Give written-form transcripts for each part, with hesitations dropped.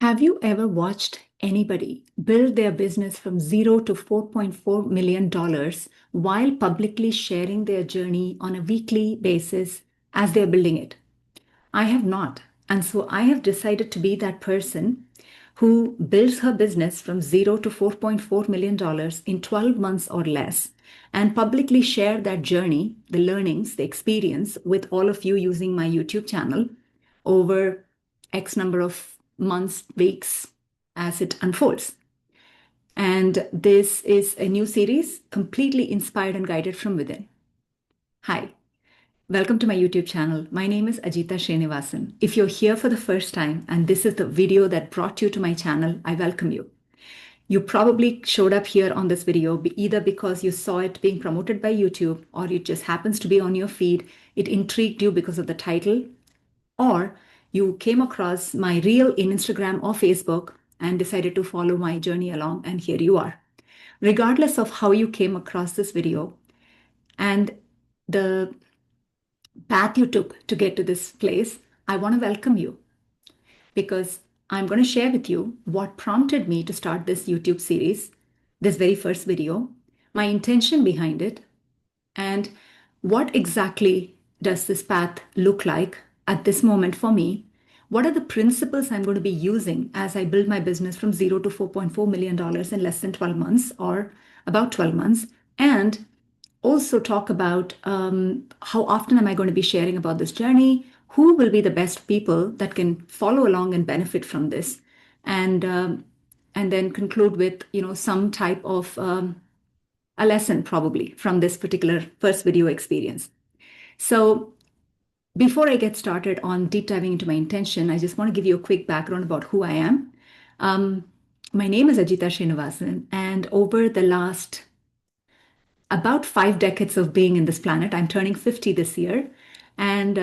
Have you ever watched anybody build their business from zero to $4.4 million while publicly sharing their journey on a weekly basis as they're building it? I have not. And so I have decided to be that person who builds her business from zero to $4.4 million in 12 months or less and publicly share that journey, the learnings, the experience with all of you using my YouTube channel over X number of months, weeks as it unfolds. And this is a new series completely inspired and guided from within. Hi. Welcome to my YouTube channel. My name is Ajitha Srinivasan. If you're here for the first time and this is the video that brought you to my channel, I welcome you. You probably showed up here on this video either because you saw it being promoted by YouTube or it just happens to be on your feed. It intrigued you because of the title, or you came across my reel in Instagram or Facebook and decided to follow my journey along, and here you are. Regardless of how you came across this video and the path you took to get to this place, I want to welcome you because I'm going to share with you what prompted me to start this YouTube series, this very first video, my intention behind it, and what exactly does this path look like at this moment for me? What are the principles I'm going to be using as I build my business from zero to $4.4 million in less than 12 months or about 12 months? And also talk about how often am I going to be sharing about this journey? Who will be the best people that can follow along and benefit from this? And then conclude with some type of a lesson probably from this particular first video experience. So before I get started on deep diving into my intention, I just want to give you a quick background about who I am. Um, my name is Ajitha Srinivasan, and over the last about 5 decades of being in this planet. I'm turning 50 this year. And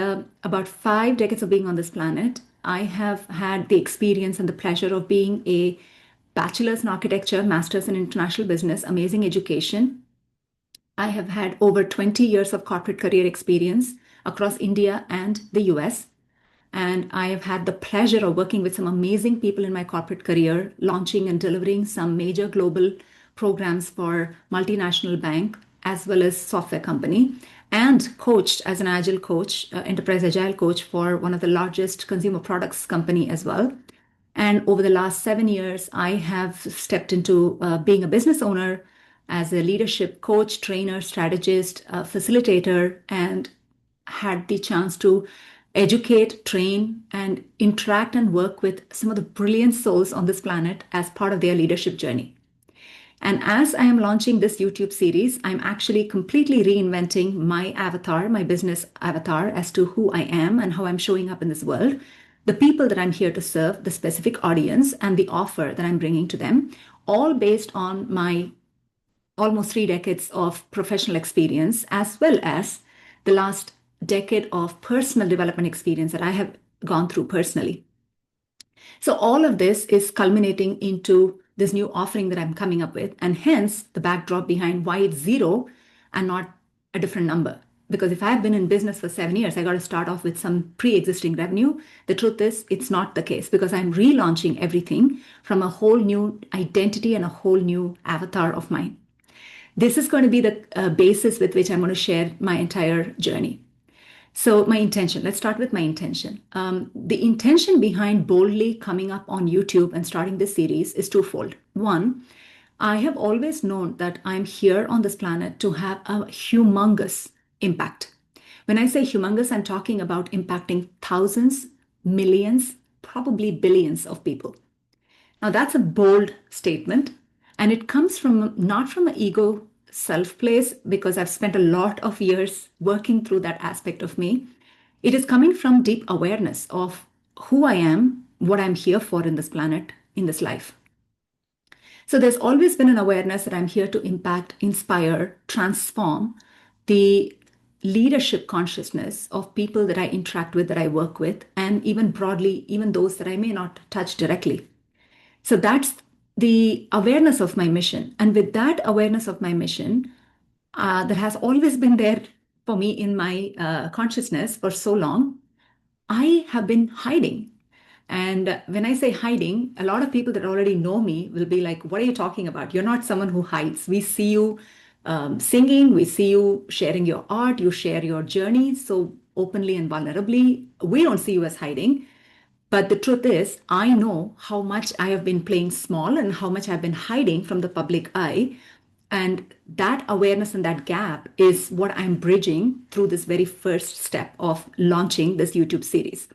about 5 decades of being on this planet, I have had the experience and the pleasure of being a bachelor's in architecture, master's in international business, amazing education. I have had over 20 years of corporate career experience across India and the US. And I have had the pleasure of working with some amazing people in my corporate career, launching and delivering some major global programs for multinational bank as well as software company, and coached as an agile coach, enterprise agile coach for one of the largest consumer products company as well. And over the last 7 years, I have stepped into being a business owner as a leadership coach, trainer, strategist, facilitator, and had the chance to educate, train, and interact and work with some of the brilliant souls on this planet as part of their leadership journey. And as I am launching this YouTube series, I'm actually completely reinventing my avatar, my business avatar, as to who I am and how I'm showing up in this world, the people that I'm here to serve, the specific audience, and the offer that I'm bringing to them, all based on my almost 3 decades of professional experience, as well as the last decade of personal development experience that I have gone through personally. So all of this is culminating into this new offering that I'm coming up with, and hence the backdrop behind why it's zero and not a different number. Because if I've been in business for 7 years, I got to start off with some pre-existing revenue. The truth is, it's not the case because I'm relaunching everything from a whole new identity and a whole new avatar of mine. This is going to be the basis with which I'm going to share my entire journey. So, my intention, let's start with my intention. The intention behind boldly coming up on YouTube and starting this series is twofold. One, I have always known that I'm here on this planet to have a humongous impact. When I say humongous, I'm talking about impacting thousands, millions, probably billions of people. Now, that's a bold statement, and it comes from not from an ego self place because I've spent a lot of years working through that aspect of me. It is coming from deep awareness of who I am, what I'm here for in this planet, in this life. So there's always been an awareness that I'm here to impact, inspire, transform the leadership consciousness of people that I interact with, that I work with, and even broadly, even those that I may not touch directly. So that's the awareness of my mission. And with that awareness of my mission, that has always been there for me in my consciousness for so long, I have been hiding. And when I say hiding, a lot of people that already know me will be like, what are you talking about? You're not someone who hides. We see you singing, we see you sharing your art, you share your journey so openly and vulnerably. We don't see you as hiding. But the truth is, I know how much I have been playing small and how much I've been hiding from the public eye. And that awareness and that gap is what I'm bridging through this very first step of launching this YouTube series.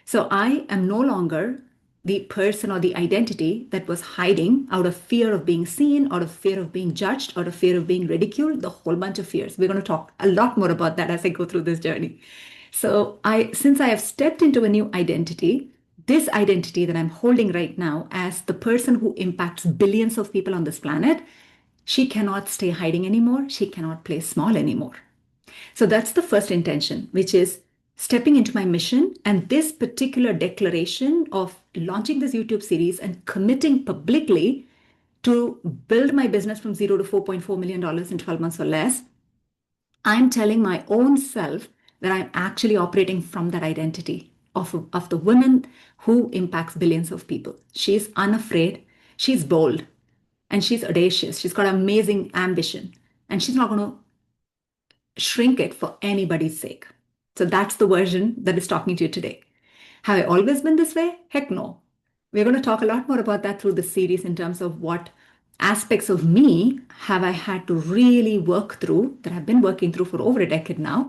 So I am no longer the person or the identity that was hiding out of fear of being seen, out of fear of being judged, out of fear of being ridiculed, the whole bunch of fears. We're going to talk a lot more about that as I go through this journey. So since I have stepped into a new identity, this identity that I'm holding right now as the person who impacts billions of people on this planet, she cannot stay hiding anymore. She cannot play small anymore. So that's the first intention, which is stepping into my mission. And this particular declaration of launching this YouTube series and committing publicly to build my business from zero to $4.4 million in 12 months or less, I'm telling my own self that I'm actually operating from that identity of the woman who impacts billions of people. She's unafraid, she's bold, and she's audacious. She's got amazing ambition, and she's not going to shrink it for anybody's sake. So that's the version that is talking to you today. Have I always been this way? Heck no. We're going to talk a lot more about that through the series in terms of what aspects of me have I had to really work through that I've been working through for over a decade now.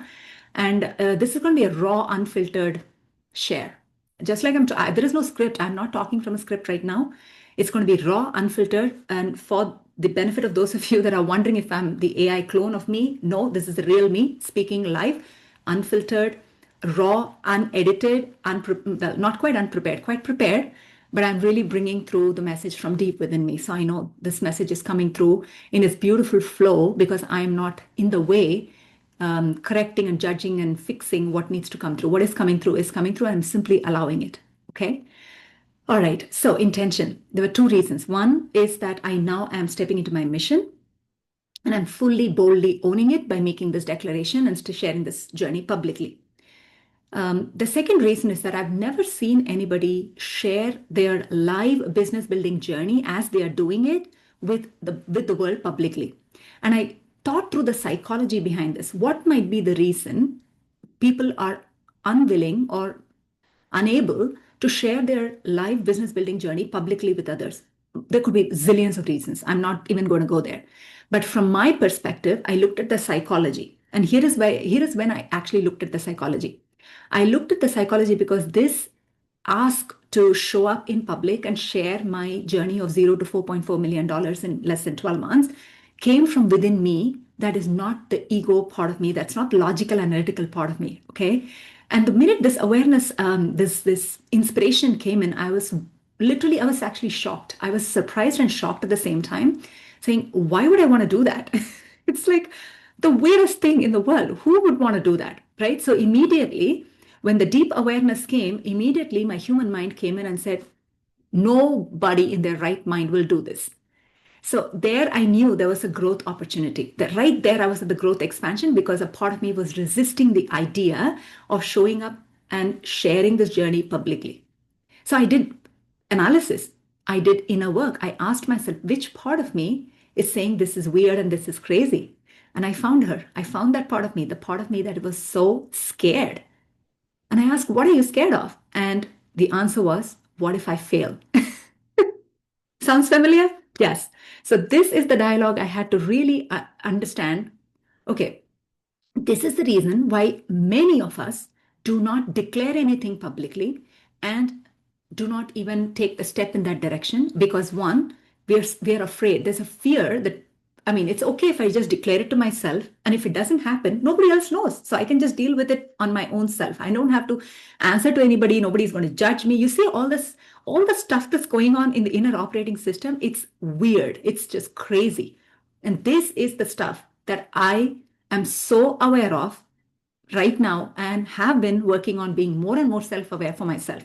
And this is going to be a raw, unfiltered share. Just like there is no script. I'm not talking from a script right now. It's going to be raw, unfiltered. And for the benefit of those of you that are wondering if I'm the AI clone of me, no, this is the real me speaking live, unfiltered, raw, unedited, well, not quite unprepared, quite prepared, but I'm really bringing through the message from deep within me. So I know this message is coming through in its beautiful flow because I'm not in the way, correcting and judging and fixing what needs to come through. What is coming through is coming through. I'm simply allowing it. Okay. All right. So intention. There were two reasons. One is that I now am stepping into my mission and I'm fully, boldly owning it by making this declaration and sharing this journey publicly. The second reason is that I've never seen anybody share their live business building journey as they are doing it with the world publicly. And I thought through the psychology behind this. What might be the reason people are unwilling or unable to share their live business building journey publicly with others? There could be zillions of reasons. I'm not even going to go there. But from my perspective, I looked at the psychology. And here is when I actually looked at the psychology. I looked at the psychology because this ask to show up in public and share my journey of zero to $4.4 million in less than 12 months came from within me. That is not the ego part of me. That's not the logical analytical part of me. Okay. And the minute this awareness, this inspiration came in, I was actually shocked. I was surprised and shocked at the same time, saying, why would I want to do that? It's like the weirdest thing in the world. Who would want to do that? Right. So immediately, when the deep awareness came, immediately my human mind came in and said, nobody in their right mind will do this. So there I knew there was a growth opportunity. That right there I was at the growth expansion because a part of me was resisting the idea of showing up and sharing this journey publicly. So I did analysis. I did inner work. I asked myself, which part of me is saying this is weird and this is crazy? And I found her. I found that part of me, the part of me that was so scared. And I asked, what are you scared of? And the answer was, what if I fail? Sounds familiar? Yes. So this is the dialogue I had to really understand. Okay, this is the reason why many of us do not declare anything publicly and do not even take the step in that direction because one, we're afraid. There's a fear that, I mean, it's okay if I just declare it to myself, and if it doesn't happen, nobody else knows. So I can just deal with it on my own self. I don't have to answer to anybody. Nobody's going to judge me. You see all the stuff that's going on in the inner operating system, it's weird. It's just crazy. And this is the stuff that I am so aware of right now and have been working on being more and more self-aware for myself.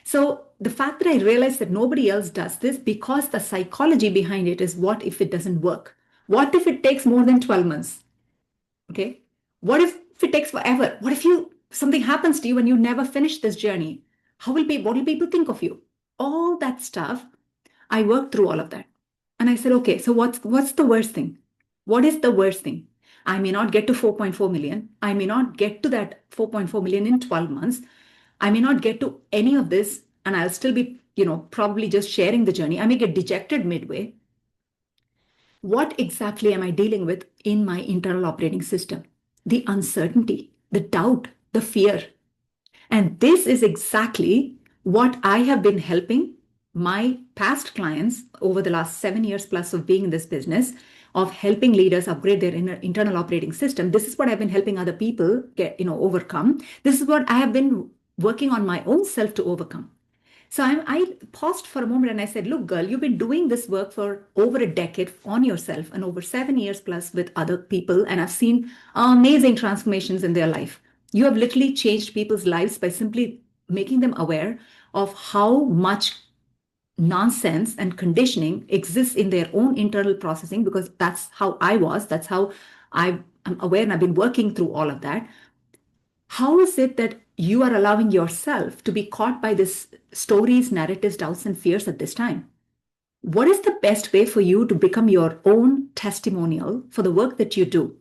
So the fact that I realized that nobody else does this because the psychology behind it is, what if it doesn't work? What if it takes more than 12 months? Okay. What if it takes forever? What if something happens to you and you never finish this journey? What will people think of you? All that stuff. I worked through all of that. And I said, okay, so what's the worst thing? What is the worst thing? I may not get to 4.4 million. I may not get to that 4.4 million in 12 months. I may not get to any of this, and I'll still be, probably just sharing the journey. I may get dejected midway. What exactly am I dealing with in my internal operating system? The uncertainty, the doubt, the fear. And this is exactly what I have been helping my past clients over the last 7 years plus of being in this business, of helping leaders upgrade their internal operating system. This is what I've been helping other people overcome. This is what I have been working on my own self to overcome. So I paused for a moment and I said, look, girl, you've been doing this work for over a decade on yourself and over 7 years plus with other people. And I've seen amazing transformations in their life. You have literally changed people's lives by simply making them aware of how much nonsense and conditioning exists in their own internal processing, because that's how I was. That's how I'm aware, and I've been working through all of that. How is it that you are allowing yourself to be caught by this stories, narratives, doubts, and fears at this time? What is the best way for you to become your own testimonial for the work that you do?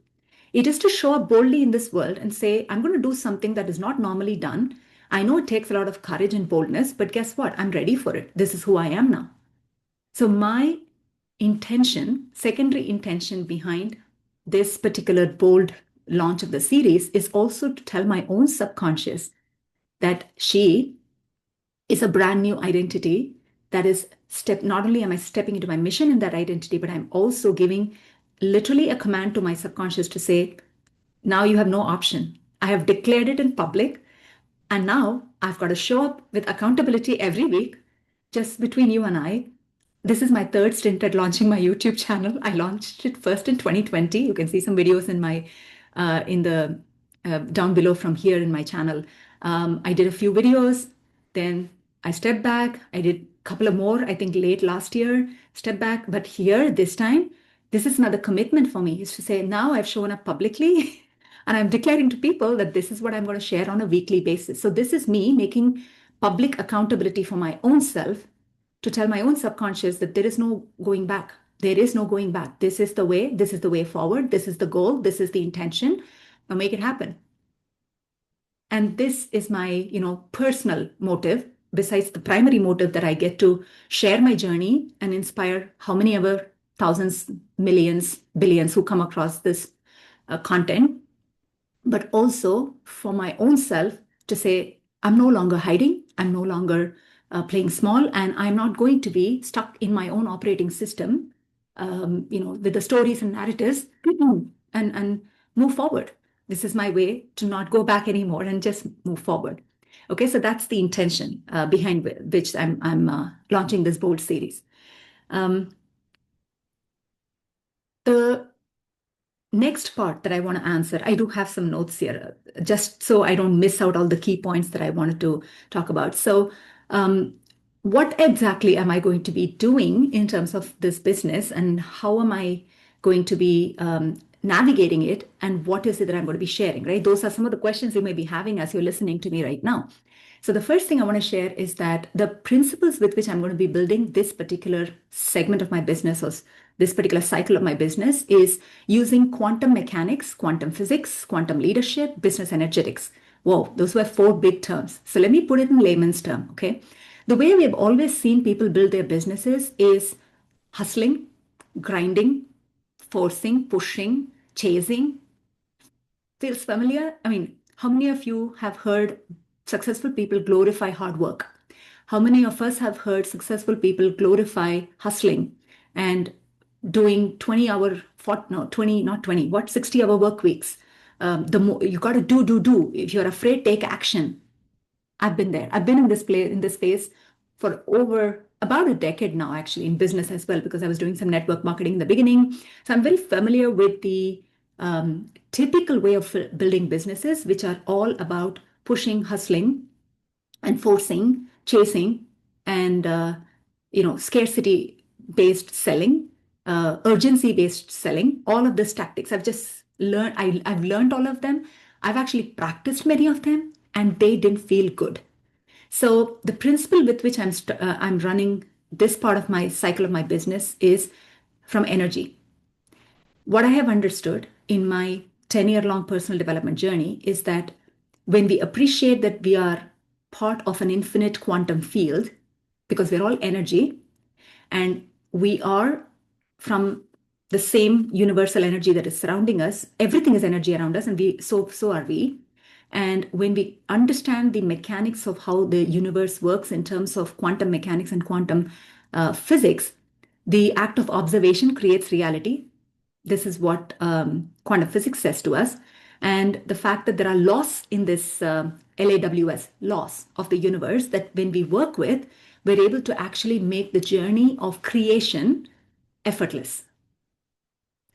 It is to show up boldly in this world and say, I'm going to do something that is not normally done. I know it takes a lot of courage and boldness, but guess what? I'm ready for it. This is who I am now. So, my intention, secondary intention behind this particular bold launch of the series is also to tell my own subconscious that she is a brand new identity that is not only am I stepping into my mission in that identity, but I'm also giving literally a command to my subconscious to say, now you have no option. I have declared it in public, and now I've got to show up with accountability every week, just between you and I. This is my third stint at launching my YouTube channel. I launched it first in 2020. You can see some videos in the down below from here in my channel. I did a few videos, then I stepped back. I did a couple of more, I think late last year, step back. But here, this time, this is another commitment for me, is to say, now I've shown up publicly and I'm declaring to people that this is what I'm going to share on a weekly basis. So this is me making public accountability for my own self, to tell my own subconscious that there is no going back. There is no going back. This is the way. This is the way forward. This is the goal. This is the intention. I'll make it happen. And this is my, personal motive, besides the primary motive that I get to share my journey and inspire how many ever thousands, millions, billions who come across this content, but also for my own self to say, I'm no longer hiding. I'm no longer playing small, and I'm not going to be stuck in my own operating system, with the stories and narratives, and move forward. This is my way to not go back anymore and just move forward. Okay, so that's the intention behind which I'm launching this bold series. The next part that I want to answer, I do have some notes here, just so I don't miss out all the key points that I wanted to talk about. So, what exactly am I going to be doing in terms of this business, and how am I going to be navigating it, and what is it that I'm going to be sharing, right? Those are some of the questions you may be having as you're listening to me right now. So the first thing I want to share is that the principles with which I'm going to be building this particular segment of my business, or this particular cycle of my business, is using quantum mechanics, quantum physics, quantum leadership, business energetics. Whoa, those were four big terms. So let me put it in layman's term, okay? The way we have always seen people build their businesses is hustling, grinding, forcing, pushing, chasing. Feels familiar? I mean, how many of you have heard successful people glorify hard work? How many of us have heard successful people glorify hustling and doing 20-hour, no, 20, not 20, what, 60-hour work weeks? The more you got to do. If you're afraid, take action. I've been there. I've been in this space for over about a decade now, actually, in business as well, because I was doing some network marketing in the beginning. So I'm very familiar with the typical way of building businesses, which are all about pushing, hustling, and forcing, chasing, and scarcity-based selling, urgency-based selling. All of these tactics, I've just learned. I've learned all of them. I've actually practiced many of them, and they didn't feel good. So the principle with which I'm running this part of my cycle of my business is from energy. What I have understood in my 10-year-long personal development journey is that when we appreciate that we are part of an infinite quantum field, because we're all energy, and we are from the same universal energy that is surrounding us. Everything is energy around us, and so are we. And when we understand the mechanics of how the universe works in terms of quantum mechanics and quantum physics, the act of observation creates reality. This is what quantum physics says to us. And the fact that there are laws in this LAWS, laws of the universe, that when we work with, we're able to actually make the journey of creation effortless.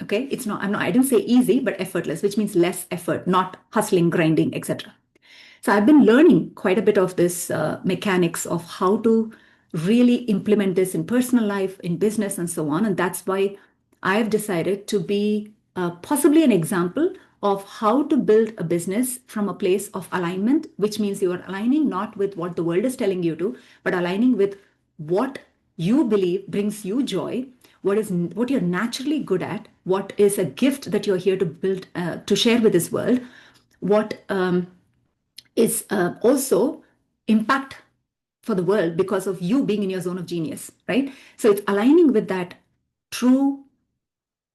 Okay, I didn't say easy, but effortless, which means less effort, not hustling, grinding, etc. So I've been learning quite a bit of this mechanics of how to really implement this in personal life, in business, and so on. And that's why I've decided to be possibly an example of how to build a business from a place of alignment, which means you are aligning not with what the world is telling you to, but aligning with what you believe brings you joy, what you're naturally good at, what is a gift that you're here to build, to share with this world, what is also impact for the world because of you being in your zone of genius, right? So it's aligning with that true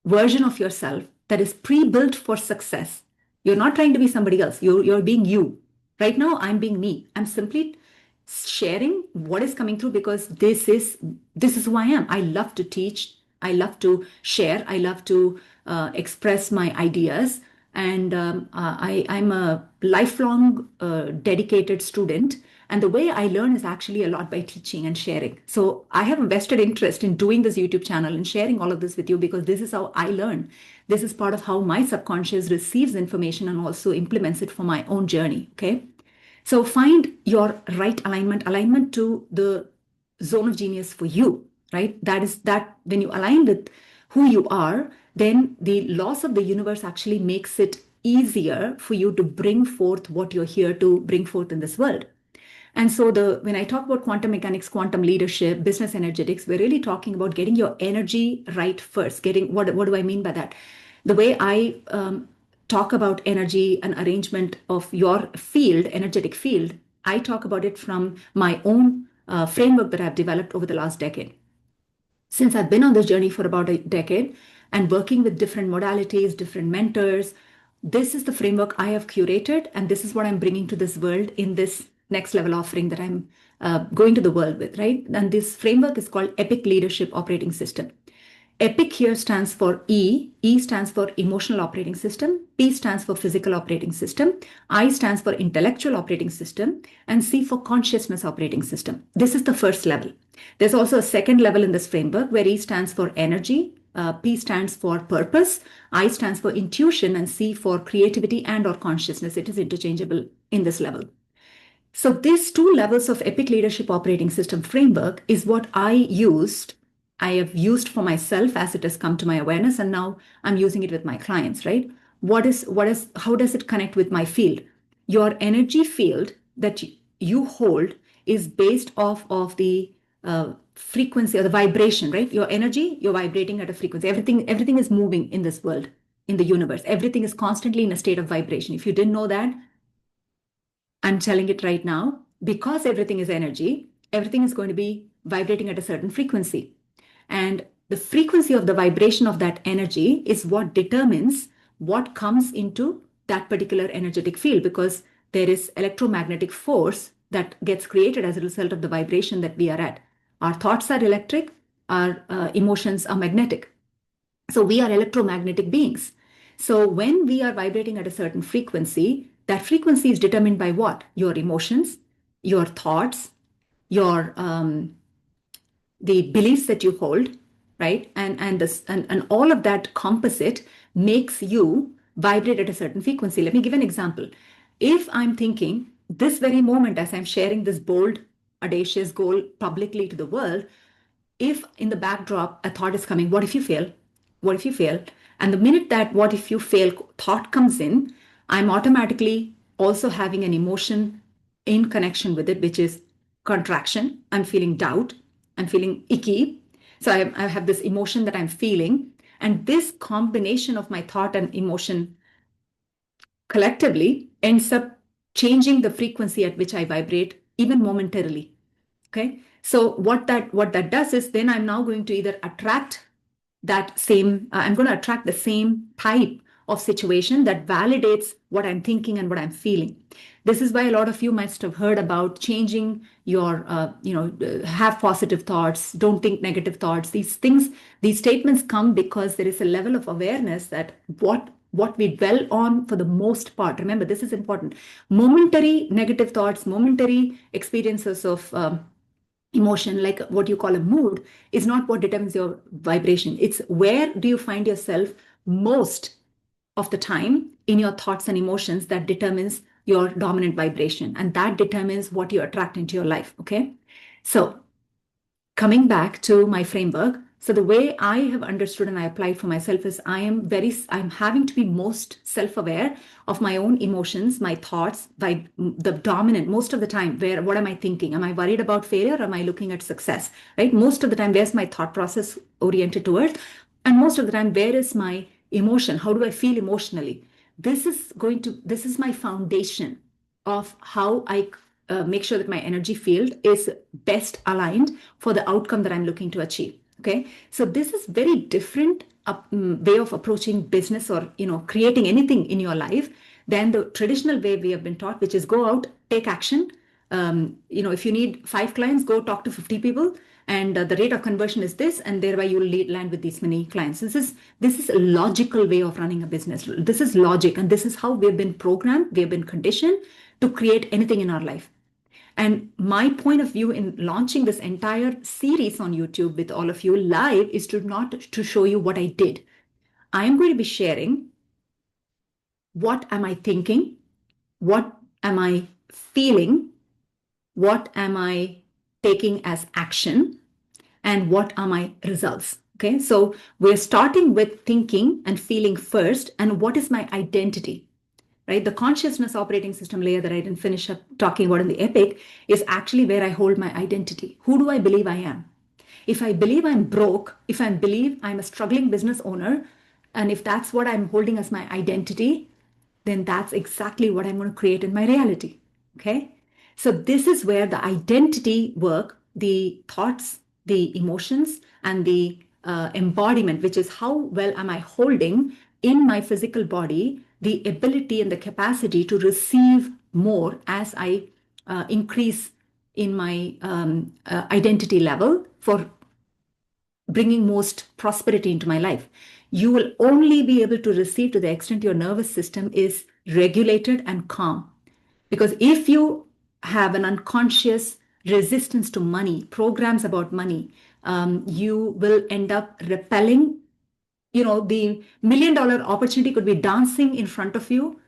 version of yourself that is pre-built for success. You're not trying to be somebody else. You're being you. Right now, I'm being me. I'm simply sharing what is coming through because this is who I am. I love to teach. I love to share. I love to express my ideas. And I'm a lifelong dedicated student. And the way I learn is actually a lot by teaching and sharing. So I have a vested interest in doing this YouTube channel and sharing all of this with you because this is how I learn. This is part of how my subconscious receives information and also implements it for my own journey. Okay. So find your right alignment to the zone of genius for you, right? That is that when you align with who you are, then the laws of the universe actually makes it easier for you to bring forth what you're here to bring forth in this world. And so when I talk about quantum mechanics, quantum leadership, business energetics, we're really talking about getting your energy right first. Getting what do I mean by that? The way I talk about energy and arrangement of your field, energetic field, I talk about it from my own framework that I've developed over the last decade. Since I've been on this journey for about a decade and working with different modalities, different mentors, this is the framework I have curated, and this is what I'm bringing to this world in this next level offering that I'm going to the world with, right? And this framework is called Epic Leadership Operating System. EPIC here stands for E. E stands for emotional operating system. P stands for physical operating system. I stands for intellectual operating system. And C for consciousness operating system. This is the first level. There's also a second level in this framework where E stands for energy. P stands for purpose. I stands for intuition. And C for creativity and or consciousness. It is interchangeable in this level. So these two levels of Epic Leadership Operating System framework is what I have used for myself as it has come to my awareness, and now I'm using it with my clients, right? How does it connect with my field? Your energy field that you hold is based off of the frequency or the vibration, right? Your energy, you're vibrating at a frequency. Everything is moving in this world, in the universe. Everything is constantly in a state of vibration. If you didn't know that, I'm telling it right now, because everything is energy, everything is going to be vibrating at a certain frequency. And the frequency of the vibration of that energy is what determines what comes into that particular energetic field, because there is electromagnetic force that gets created as a result of the vibration that we are at. Our thoughts are electric, our emotions are magnetic. So we are electromagnetic beings. So when we are vibrating at a certain frequency, that frequency is determined by what? Your emotions, your thoughts, your the beliefs that you hold, right? And all of that composite makes you vibrate at a certain frequency. Let me give an example. If I'm thinking this very moment as I'm sharing this bold, audacious goal publicly to the world, if in the backdrop a thought is coming, what if you fail? What if you fail? And the minute that what if you fail thought comes in, I'm automatically also having an emotion in connection with it, which is contraction, I'm feeling doubt, I'm feeling icky. So I have this emotion that I'm feeling. And this combination of my thought and emotion collectively ends up changing the frequency at which I vibrate, even momentarily. Okay. So what that does is then I'm now going to either attract that same, I'm going to attract the same type of situation that validates what I'm thinking and what I'm feeling. This is why a lot of you must have heard about changing your, have positive thoughts, don't think negative thoughts. These things, these statements come because there is a level of awareness that what we dwell on for the most part, remember, this is important. Momentary negative thoughts, momentary experiences of emotion, like what you call a mood, is not what determines your vibration. It's where do you find yourself most of the time in your thoughts and emotions that determines your dominant vibration, and that determines what you attract into your life. Okay. So coming back to my framework, so the way I have understood and I applied for myself is I'm having to be most self-aware of my own emotions, my thoughts, by the dominant most of the time. Where, what am I thinking? Am I worried about failure, or am I looking at success? Right? Most of the time, where's my thought process oriented towards? And most of the time, where is my emotion? How do I feel emotionally? This is my foundation of how I make sure that my energy field is best aligned for the outcome that I'm looking to achieve. Okay, so this is very different way of approaching business, or creating anything in your life, than the traditional way we have been taught, which is go out, take action. If you need 5 clients, go talk to 50 people, and the rate of conversion is this, and thereby you will land with these many clients. This is a logical way of running a business. This is logic, and this is how we have been programmed, we have been conditioned to create anything in our life. And my point of view in launching this entire series on YouTube with all of you live is to not to show you what I did. I am going to be sharing what am I thinking, what am I feeling, what am I taking as action, and what are my results. Okay, so we're starting with thinking and feeling first, and what is my identity? Right, the consciousness operating system layer that I didn't finish up talking about in the epic is actually where I hold my identity. Who do I believe I am? If I believe I'm broke, if I believe I'm a struggling business owner, and if that's what I'm holding as my identity, then that's exactly what I'm going to create in my reality. Okay. So this is where the identity work, the thoughts, the emotions, and the embodiment, which is how well am I holding in my physical body the ability and the capacity to receive more as I increase in my identity level for bringing most prosperity into my life. You will only be able to receive to the extent your nervous system is regulated and calm. Because if you have an unconscious resistance to money, programs about money, you will end up repelling. The $1 million opportunity could be dancing in front of you.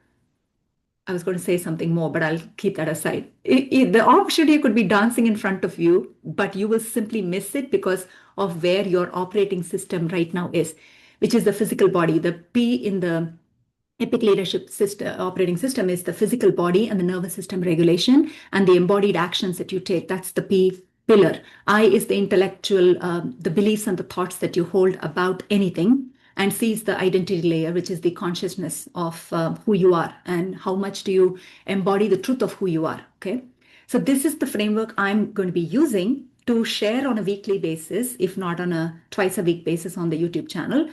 I was going to say something more, but I'll keep that aside. The opportunity could be dancing in front of you, but you will simply miss it because of where your operating system right now is, which is the physical body. The P in the epic leadership system, operating system, is the physical body and the nervous system regulation and the embodied actions that you take. That's the P pillar. I is the intellectual, the beliefs and the thoughts that you hold about anything. And C is the identity layer, which is the consciousness of who you are and how much do you embody the truth of who you are. Okay. So this is the framework I'm going to be using to share on a weekly basis, if not on a twice a week basis on the YouTube channel,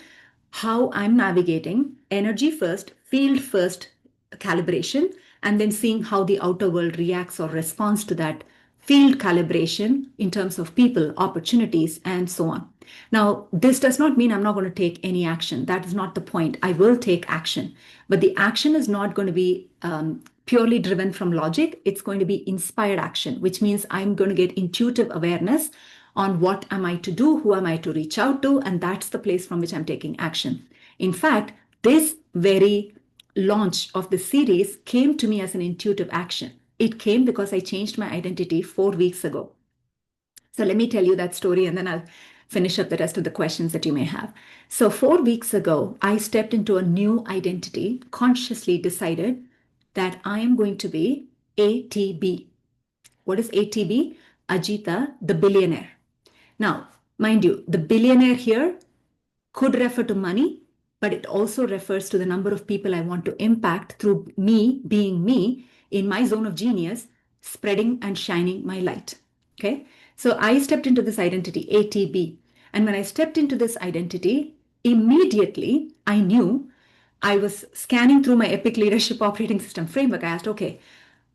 how I'm navigating energy first, field first calibration, and then seeing how the outer world reacts or responds to that field calibration in terms of people, opportunities, and so on. Now, this does not mean I'm not going to take any action. That is not the point. I will take action, but the action is not going to be purely driven from logic. It's going to be inspired action, which means I'm going to get intuitive awareness on what am I to do, who am I to reach out to, and that's the place from which I'm taking action. In fact, this very launch of the series came to me as an intuitive action. It came because I changed my identity 4 weeks ago. So let me tell you that story and then I'll finish up the rest of the questions that you may have. So 4 weeks ago, I stepped into a new identity, consciously decided that I am going to be ATB. What is ATB? Ajitha, the billionaire. Now, mind you, the billionaire here could refer to money, but it also refers to the number of people I want to impact through me being me in my zone of genius, spreading and shining my light. Okay. So I stepped into this identity, ATB. And when I stepped into this identity, immediately I knew I was scanning through my Epic Leadership Operating System framework. I asked, okay,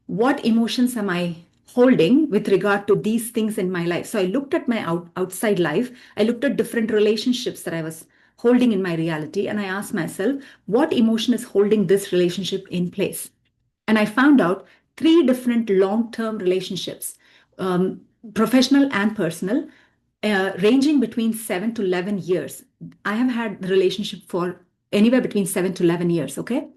what emotions am I holding with regard to these things in my life? So I looked at my outside life. I looked at different relationships that I was holding in my reality. And I asked myself, what emotion is holding this relationship in place? And I found out three different long term relationships, um, professional and personal, ranging between 7 to 11 years. I have had the relationship for anywhere between 7 to 11 years, okay?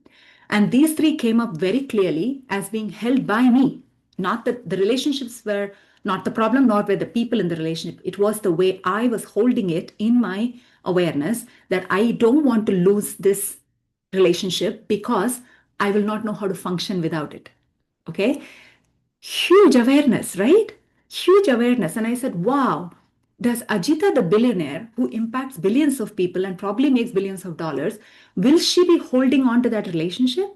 And these three came up very clearly as being held by me. Not that the relationships were not the problem, nor were the people in the relationship. It was the way I was holding it in my awareness that I don't want to lose this relationship because I will not know how to function without it. Okay. Huge awareness, right? Huge awareness. And I said, wow, does Ajita, the billionaire who impacts billions of people and probably makes billions of dollars, will she be holding on to that relationship?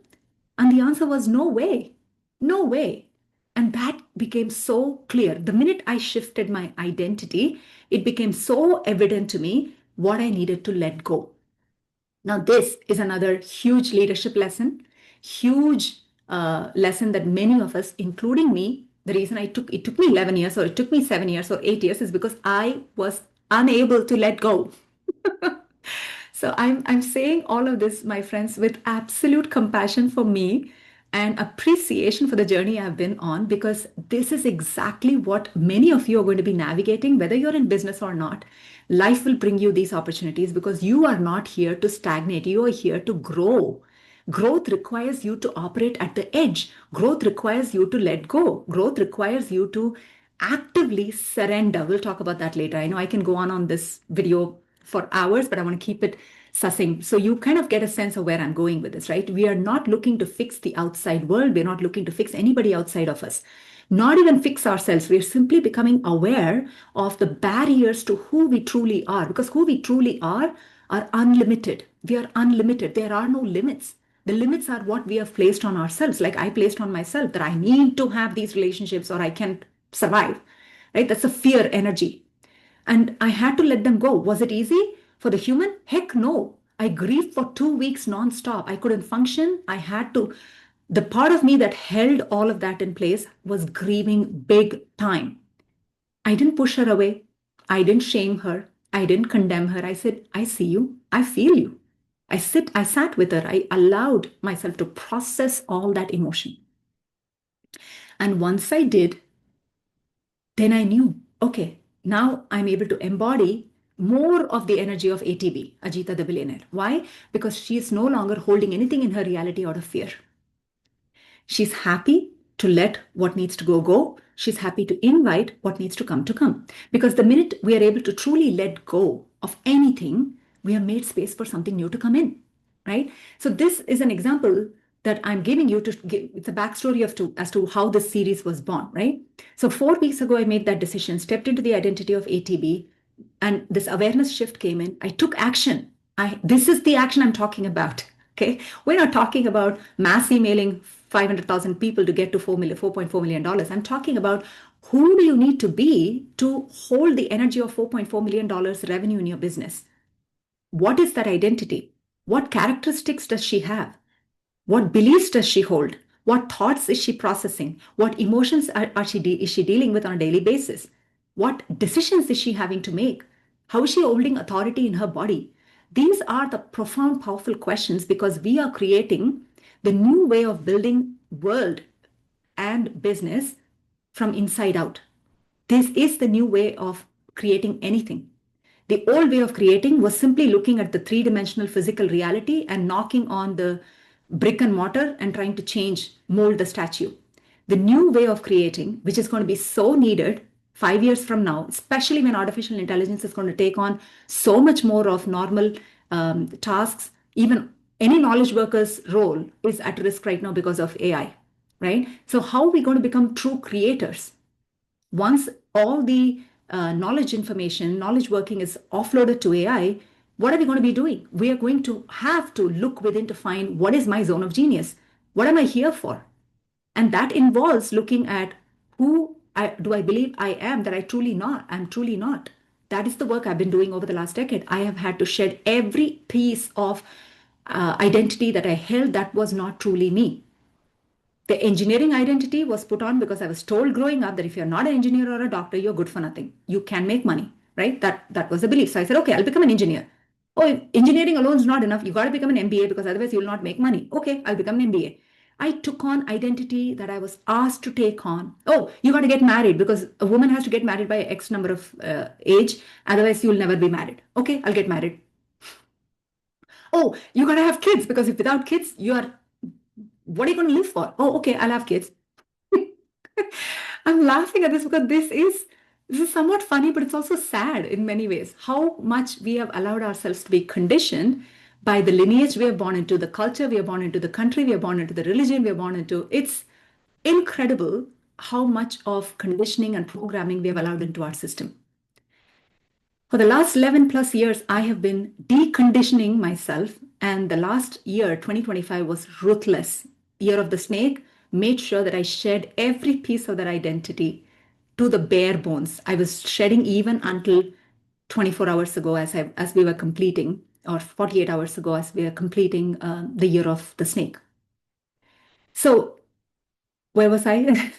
And the answer was no way. No way. And that became so clear. The minute I shifted my identity, it became so evident to me what I needed to let go. Now, this is another huge leadership lesson, huge lesson that many of us, including me, the reason it took me 11 years or it took me 7 years or 8 years is because I was unable to let go. So I'm saying all of this, my friends, with absolute compassion for me and appreciation for the journey I've been on, because this is exactly what many of you are going to be navigating, whether you're in business or not. Life will bring you these opportunities because you are not here to stagnate. You are here to grow. Growth requires you to operate at the edge. Growth requires you to let go. Growth requires you to actively surrender. We'll talk about that later. I know I can go on this video for hours, but I want to keep it succinct. So you kind of get a sense of where I'm going with this, right? We are not looking to fix the outside world. We're not looking to fix anybody outside of us, not even fix ourselves. We're simply becoming aware of the barriers to who we truly are, because who we truly are unlimited. We are unlimited. There are no limits. The limits are what we have placed on ourselves. Like I placed on myself that I need to have these relationships or I can't survive, right? That's a fear energy. And I had to let them go. Was it easy for the human? Heck no. I grieved for 2 weeks nonstop. I couldn't function. I had to. The part of me that held all of that in place was grieving big time. I didn't push her away. I didn't shame her. I didn't condemn her. I said, I see you. I feel you. I sat with her. I allowed myself to process all that emotion. And once I did, then I knew, okay, now I'm able to embody more of the energy of ATB, Ajita the billionaire. Why? Because she is no longer holding anything in her reality out of fear. She's happy to let what needs to go. She's happy to invite what needs to come. Because the minute we are able to truly let go of anything, we have made space for something new to come in, right? So this is an example that I'm giving you to give. It's a backstory as to how this series was born, right? So 4 weeks ago, I made that decision, stepped into the identity of ATB, and this awareness shift came in. I took action. This is the action I'm talking about. Okay, we're not talking about mass emailing 500,000 people to get to $4.4 million. I'm talking about who do you need to be to hold the energy of $4.4 million revenue in your business? What is that identity? What characteristics does she have? What beliefs does she hold? What thoughts is she processing? What emotions is she dealing with on a daily basis? What decisions is she having to make? How is she holding authority in her body? These are the profound, powerful questions because we are creating the new way of building world and business from inside out. This is the new way of creating anything. The old way of creating was simply looking at the three-dimensional physical reality and knocking on the brick and mortar and trying to mold the statue. The new way of creating, which is going to be so needed 5 years from now, especially when artificial intelligence is going to take on so much more of normal tasks, even any knowledge worker's role is at risk right now because of AI, right? So how are we going to become true creators? Once all the knowledge information, knowledge working is offloaded to AI, what are we going to be doing? We are going to have to look within to find what is my zone of genius? What am I here for? And that involves looking at do I believe I am that I truly not. I'm truly not. That is the work I've been doing over the last decade. I have had to shed every piece of identity that I held that was not truly me. The engineering identity was put on because I was told growing up that if you're not an engineer or a doctor, you're good for nothing. You can make money, right? That was the belief. So I said, okay, I'll become an engineer. Oh, engineering alone is not enough. You got to become an MBA because otherwise you'll not make money. Okay, I'll become an MBA. I took on identity that I was asked to take on. Oh, you got to get married because a woman has to get married by X number of age. Otherwise, you'll never be married. Okay, I'll get married. Oh, you got to have kids because if without kids, what are you going to live for? Oh, okay, I'll have kids. I'm laughing at this because this is somewhat funny, but it's also sad in many ways. How much we have allowed ourselves to be conditioned by the lineage we are born into, the culture we are born into, the country we are born into, the religion we are born into. It's incredible how much of conditioning and programming we have allowed into our system. For the last 11 plus years, I have been deconditioning myself. And the last year, 2025, was ruthless. Year of the snake, made sure that I shed every piece of that identity to the bare bones. I was shedding even until 24 hours ago as we were completing, or 48 hours ago as we were completing the year of the snake. So where was I?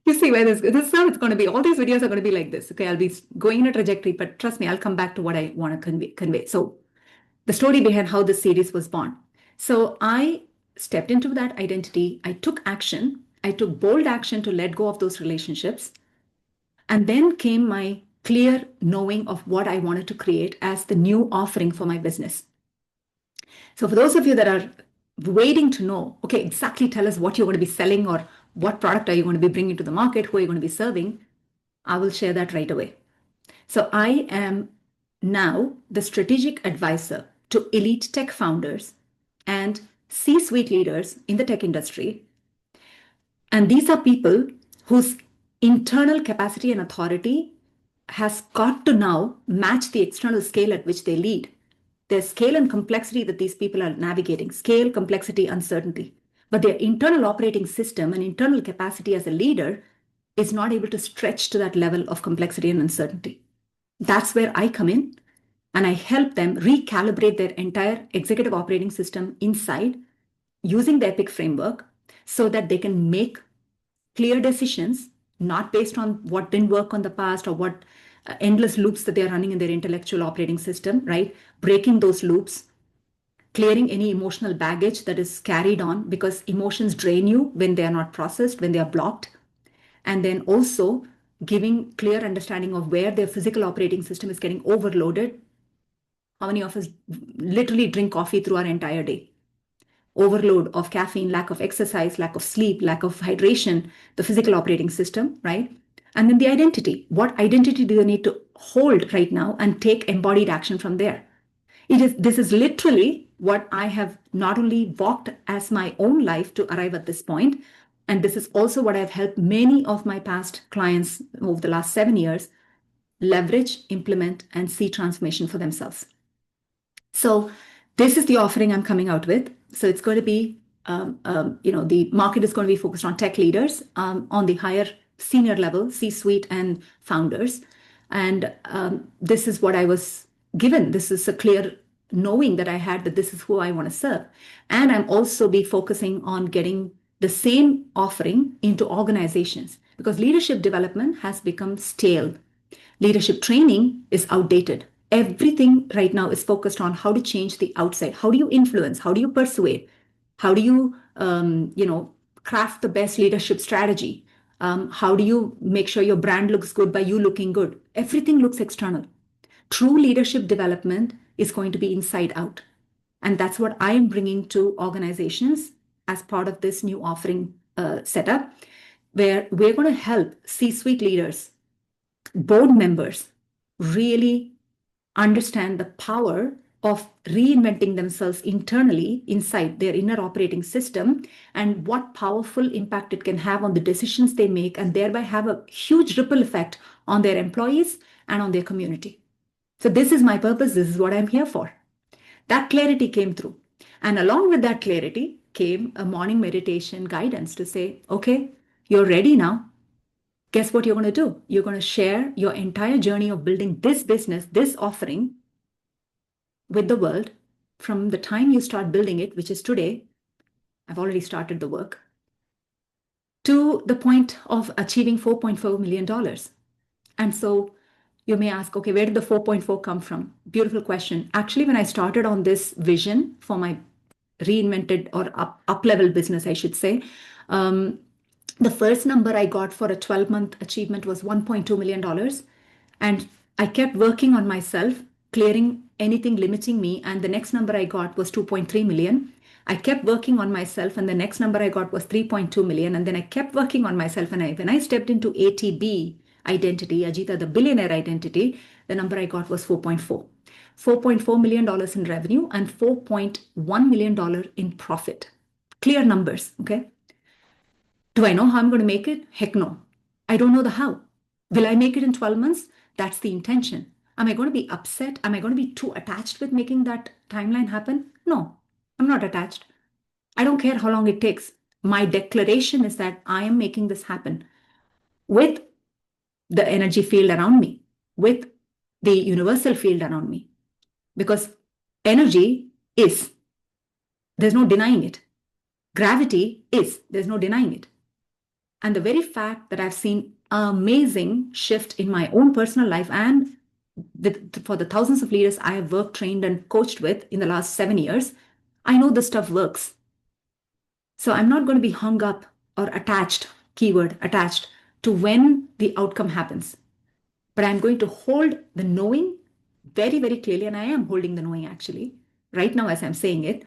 You see where this is how it's going to be. All these videos are going to be like this. Okay, I'll be going in a trajectory, but trust me, I'll come back to what I want to convey. So the story behind how this series was born. So I stepped into that identity. I took action. I took bold action to let go of those relationships. And then came my clear knowing of what I wanted to create as the new offering for my business. So for those of you that are waiting to know, okay, exactly tell us what you're going to be selling or what product are you going to be bringing to the market, who are you going to be serving, I will share that right away. So I am now the strategic advisor to elite tech founders and C-suite leaders in the tech industry. And these are people whose internal capacity and authority has got to now match the external scale at which they lead. There's scale and complexity that these people are navigating, scale, complexity, uncertainty. But their internal operating system and internal capacity as a leader is not able to stretch to that level of complexity and uncertainty. That's where I come in and I help them recalibrate their entire executive operating system inside using the EPIC framework so that they can make clear decisions, not based on what didn't work on the past or what endless loops that they're running in their intellectual operating system, right? Breaking those loops, clearing any emotional baggage that is carried on because emotions drain you when they are not processed, when they are blocked. And then also giving clear understanding of where their physical operating system is getting overloaded. How many of us literally drink coffee through our entire day? Overload of caffeine, lack of exercise, lack of sleep, lack of hydration, the physical operating system, right? And then the identity. What identity do you need to hold right now and take embodied action from there? This is literally what I have not only walked as my own life to arrive at this point, and this is also what I've helped many of my past clients over the last 7 years leverage, implement, and see transformation for themselves. So this is the offering I'm coming out with. So it's going to be, the market is going to be focused on tech leaders on the higher senior level, C-suite and founders. And this is what I was given. This is a clear knowing that I had that this is who I want to serve. And I'm also be focusing on getting the same offering into organizations because leadership development has become stale. Leadership training is outdated. Everything right now is focused on how to change the outside. How do you influence? How do you persuade? How do you, craft the best leadership strategy? How do you make sure your brand looks good by you looking good? Everything looks external. True leadership development is going to be inside out. And that's what I am bringing to organizations as part of this new offering setup, where we're going to help C-suite leaders, board members really understand the power of reinventing themselves internally inside their inner operating system, and what powerful impact it can have on the decisions they make, and thereby have a huge ripple effect on their employees and on their community. So, this is my purpose. This is what I'm here for. That clarity came through. And along with that clarity came a morning meditation guidance to say, okay, you're ready now. Guess what you're going to do? You're going to share your entire journey of building this business, this offering with the world from the time you start building it, which is today. I've already started the work, to the point of achieving $4.4 million. And so you may ask, okay, where did the 4.4 come from? Beautiful question. Actually, when I started on this vision for my reinvented or up level business, I should say, the first number I got for a 12-month achievement was $1.2 million. And I kept working on myself, clearing anything limiting me. And the next number I got was 2.3 million. I kept working on myself, and the next number I got was 3.2 million. And then I kept working on myself. And when I stepped into ATB identity, Ajitha, the billionaire identity, the number I got was 4.4. $4.4 million in revenue and $4.1 million in profit. Clear numbers, okay? Do I know how I'm going to make it? Heck no. I don't know the how. Will I make it in 12 months? That's the intention. Am I going to be upset? Am I going to be too attached with making that timeline happen? No, I'm not attached. I don't care how long it takes. My declaration is that I am making this happen with the energy field around me, with the universal field around me. Because energy is, there's no denying it. Gravity is, there's no denying it. And the very fact that I've seen an amazing shift in my own personal life and for the thousands of leaders I have worked, trained, and coached with in the last 7 years, I know this stuff works. So I'm not going to be hung up or attached, keyword attached, to when the outcome happens. But I'm going to hold the knowing very, very clearly, and I am holding the knowing actually, right now as I'm saying it,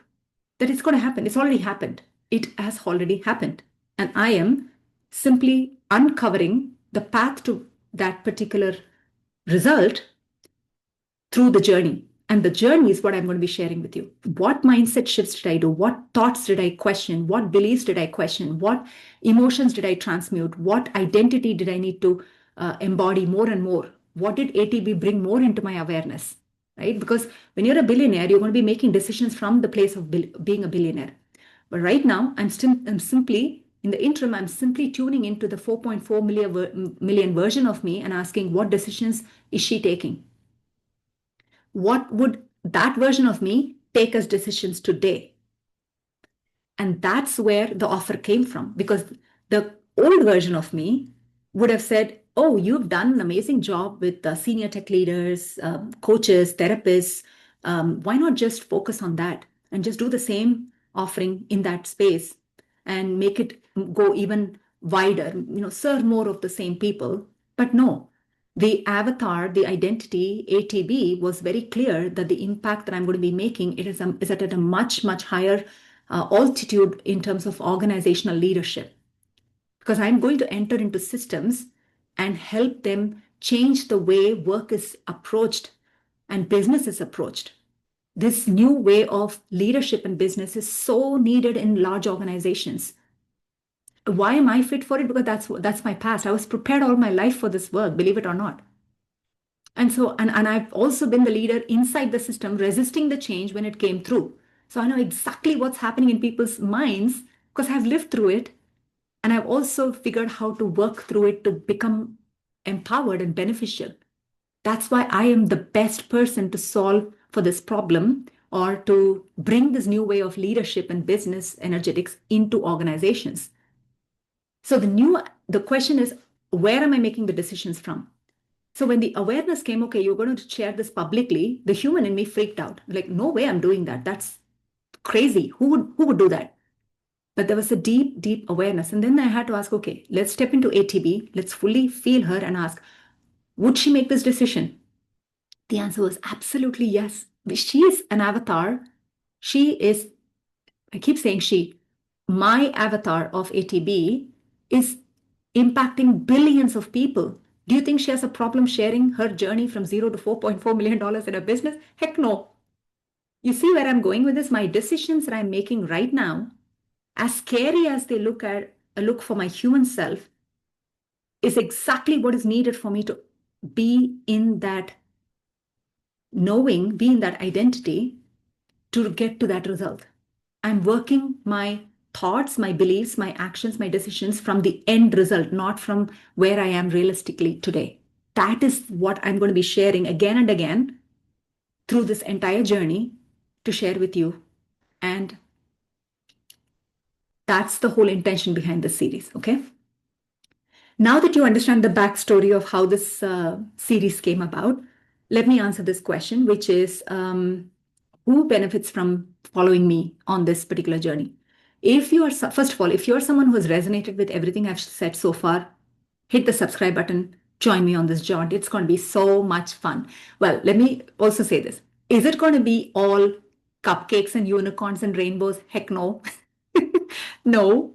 that it's going to happen. It's already happened. It has already happened. And I am simply uncovering the path to that particular result through the journey. And the journey is what I'm going to be sharing with you. What mindset shifts did I do? What thoughts did I question? What beliefs did I question? What emotions did I transmute? What identity did I need to embody more and more? What did ATB bring more into my awareness? Right? Because when you're a billionaire, you're going to be making decisions from the place of being a billionaire. But right now, I'm simply, in the interim, I'm simply tuning into the 4.4 million version of me and asking, what decisions is she taking? What would that version of me take as decisions today? And that's where the offer came from, because the old version of me would have said, oh, you've done an amazing job with senior tech leaders, coaches, therapists. Why not just focus on that and just do the same offering in that space and make it go even wider, serve more of the same people? But no, the avatar, the identity, ATB, was very clear that the impact that I'm going to be making is at a much, much higher altitude in terms of organizational leadership. Because I'm going to enter into systems and help them change the way work is approached and business is approached. This new way of leadership and business is so needed in large organizations. Why am I fit for it? Because that's my past. I was prepared all my life for this work, believe it or not. And so, and I've also been the leader inside the system, resisting the change when it came through. So I know exactly what's happening in people's minds because I've lived through it. And I've also figured how to work through it to become empowered and beneficial. That's why I am the best person to solve for this problem or to bring this new way of leadership and business energetics into organizations. So the question is, where am I making the decisions from? So when the awareness came, okay, you're going to share this publicly, the human in me freaked out. Like, no way I'm doing that. That's crazy. Who would do that? But there was a deep, deep awareness. And then I had to ask, okay, let's step into ATB. Let's fully feel her and ask, would she make this decision? The answer was absolutely yes. She is an avatar. She is, I keep saying she, my avatar of ATB is impacting billions of people. Do you think she has a problem sharing her journey from zero to $4.4 million in her business? Heck no. You see where I'm going with this? My decisions that I'm making right now, as scary as they look for my human self, is exactly what is needed for me to be in that knowing, be in that identity to get to that result. I'm working my thoughts, my beliefs, my actions, my decisions from the end result, not from where I am realistically today. That is what I'm going to be sharing again and again through this entire journey to share with you. And that's the whole intention behind this series. Okay. Now that you understand the backstory of how this series came about, let me answer this question, which is who benefits from following me on this particular journey? If you are, first of all, if you're someone who has resonated with everything I've said so far, hit the subscribe button, join me on this jaunt. It's going to be so much fun. Well, let me also say this. Is it going to be all cupcakes and unicorns and rainbows? Heck no. No,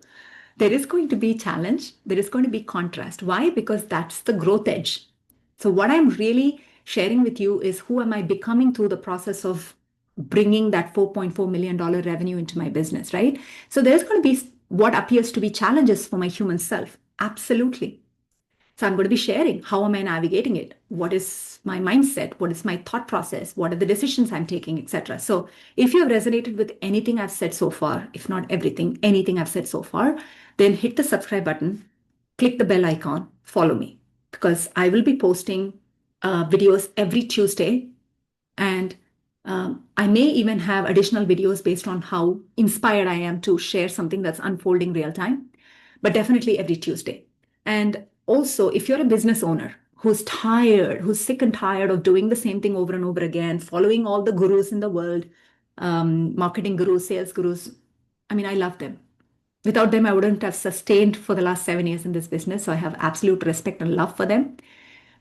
there is going to be challenge. There is going to be contrast. Why? Because that's the growth edge. So, what I'm really sharing with you is who am I becoming through the process of bringing that $4.4 million revenue into my business, right? So, there's going to be what appears to be challenges for my human self. Absolutely. So I'm going to be sharing how am I navigating it? What is my mindset? What is my thought process? What are the decisions I'm taking, etc. So if you have resonated with anything I've said so far, if not everything, anything I've said so far, then hit the subscribe button, click the bell icon, follow me because I will be posting videos every Tuesday and I may even have additional videos based on how inspired I am to share something that's unfolding real time, but definitely every Tuesday. And also, if you're a business owner who's tired, who's sick and tired of doing the same thing over and over again, following all the gurus in the world, marketing gurus, sales gurus, I mean, I love them. Without them, I wouldn't have sustained for the last 7 years in this business. So I have absolute respect and love for them.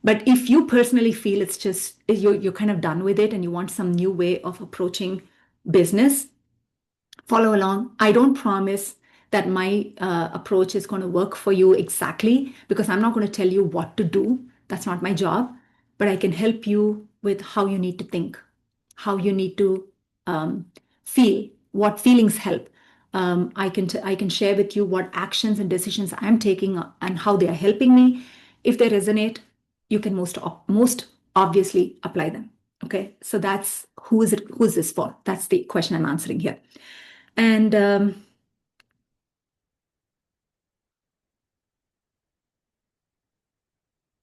But if you personally feel it's just you're kind of done with it and you want some new way of approaching business, follow along. I don't promise that my approach is going to work for you exactly because I'm not going to tell you what to do. That's not my job. But I can help you with how you need to think, how you need to feel, what feelings help. I can share with you what actions and decisions I'm taking and how they are helping me. If they resonate, you can most obviously apply them. Okay, so that's who's this for? That's the question I'm answering here. And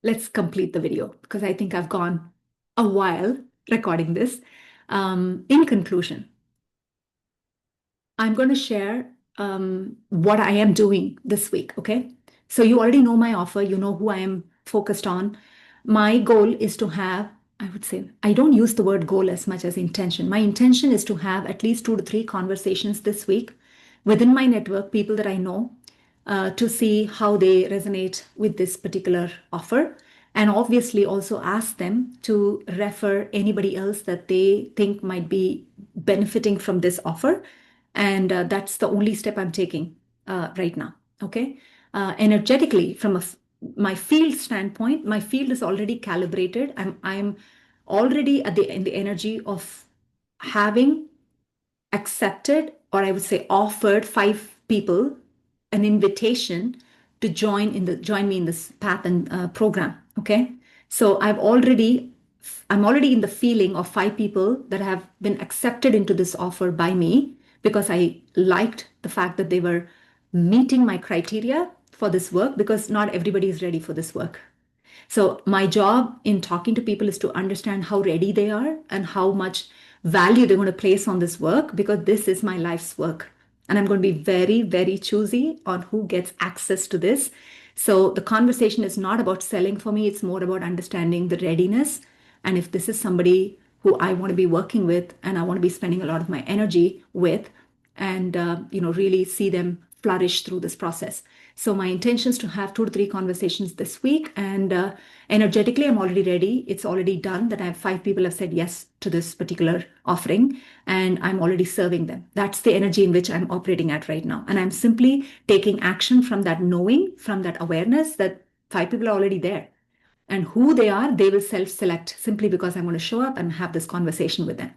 let's complete the video because I think I've gone a while recording this. In conclusion, I'm going to share what I am doing this week. Okay. So you already know my offer. You know who I am focused on. My goal is to have, I would say, I don't use the word goal as much as intention. My intention is to have at least 2 to 3 conversations this week within my network, people that I know, to see how they resonate with this particular offer. And obviously also ask them to refer anybody else that they think might be benefiting from this offer. And that's the only step I'm taking right now. Okay. Energetically, from my field standpoint, my field is already calibrated. I'm already at in the energy of having accepted, or I would say offered 5 people an invitation to join me in this path and program. Okay. So I'm already in the feeling of 5 people that have been accepted into this offer by me because I liked the fact that they were meeting my criteria for this work because not everybody is ready for this work. So my job in talking to people is to understand how ready they are and how much value they're going to place on this work because this is my life's work. And I'm going to be very, very choosy on who gets access to this. So the conversation is not about selling for me. It's more about understanding the readiness. And if this is somebody who I want to be working with and I want to be spending a lot of my energy with and, really see them flourish through this process. So my intention is to have 2 to 3 conversations this week, and energetically, I'm already ready. It's already done that I have 5 people have said yes to this particular offering, and I'm already serving them. That's the energy in which I'm operating at right now, and I'm simply taking action from that knowing, from that awareness that 5 people are already there, and who they are, they will self-select simply because I'm going to show up and have this conversation with them.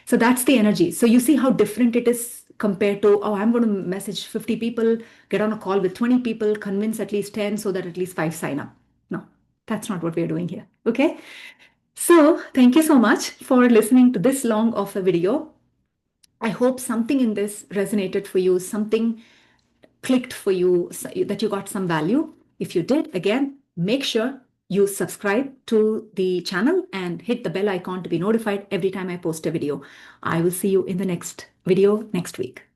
So that's the energy. So you see how different it is compared to, oh, I'm going to message 50 people, get on a call with 20 people, convince at least 10 so that at least 5 sign up. No, that's not what we're doing here. Okay. So thank you so much for listening to this long of a video. I hope something in this resonated for you, something clicked for you, that you got some value. If you did, again, make sure you subscribe to the channel and hit the bell icon to be notified every time I post a video. I will see you in the next video next week.